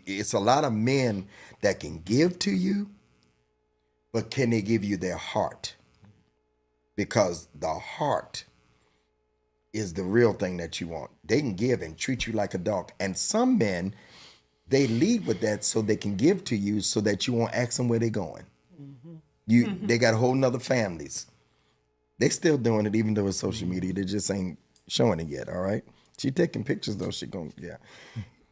It's a lot of men that can give to you, but can they give you their heart? Because the heart is the real thing that you want. They can give and treat you like a dog. And some men, they lead with that so they can give to you so that you won't ask them where they're going. They got whole nother families. They still doing it even though it's social media. They just ain't showing it yet, all right? She taking pictures though. She going, yeah.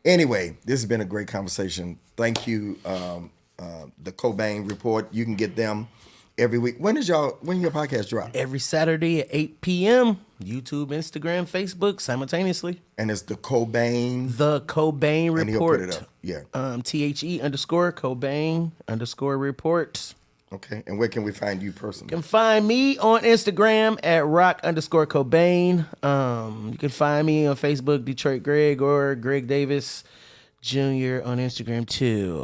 Anyway, this has been a great conversation. Thank you. The Cobain Report. You can get them every week. When your podcast drop? Every Saturday at 8 p.m. YouTube, Instagram, Facebook, simultaneously. And it's the Cobain. The Cobain Report. And he'll put it up. Yeah. THE_Cobain_report. Okay. And where can we find you personally? You can find me on Instagram at rock_Cobain. You can find me on Facebook, Detroit Greg, or Greg Davis Jr. on Instagram too.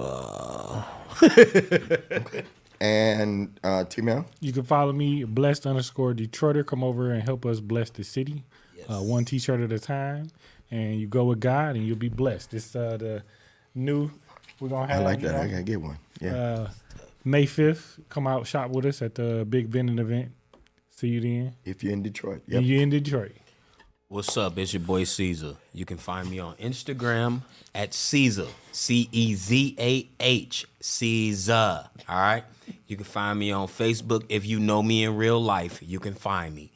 Okay. And T-Mail? You can follow me, blessed_Detroiter. Come over and help us bless the city. Yes. One t-shirt at a time. And you go with God and you'll be blessed. It's the new, we're going to have. I like that. I got to get one. Yeah. May 5th, come out, shop with us at the big vending event. See you then. If you're in Detroit. Yep. If you're in Detroit. What's up? It's your boy Caesar. You can find me on Instagram at Caesar, CEZAH, Caesar. All right? You can find me on Facebook. If you know me in real life, you can find me.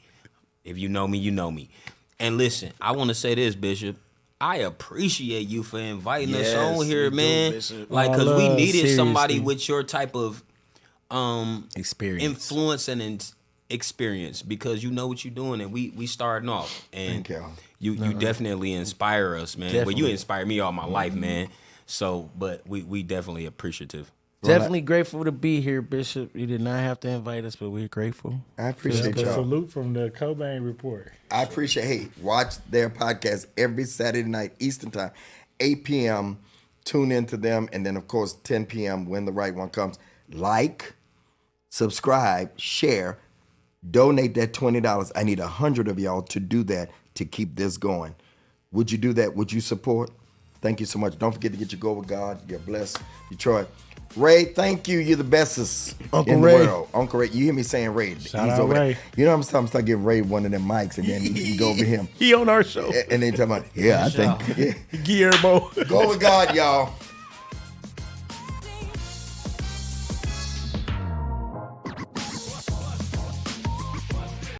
If you know me, you know me. And listen, I want to say this, Bishop. I appreciate you for inviting us on here, man. Because we needed somebody with your type of experience, influence, and experience. Because you know what you're doing, and we starting off. And you definitely inspire us, man. Definitely. Well, you inspire me all my life, man. So, but we definitely appreciative. Definitely grateful to be here, Bishop. You did not have to invite us, but we're grateful. I appreciate y'all. Salute from the Cobain Report. I appreciate, hey, watch their podcast every Saturday night, Eastern Time, 8 p.m. Tune into them. And then, of course, 10 p.m. when the right one comes. Like, subscribe, share, donate that $20. I need 100 of y'all to do that to keep this going. Would you do that? Would you support? Thank you so much. Don't forget to get your Go With God. You're blessed. Detroit. Ray, thank you. You're the bestest in the world. Uncle Ray, you hear me saying Ray. Shout out over Ray. There. You know, I'm start giving Ray one of them mics, and then you can go over him. He on our show. And then talking about, I think. Guillermo. Go with God, y'all.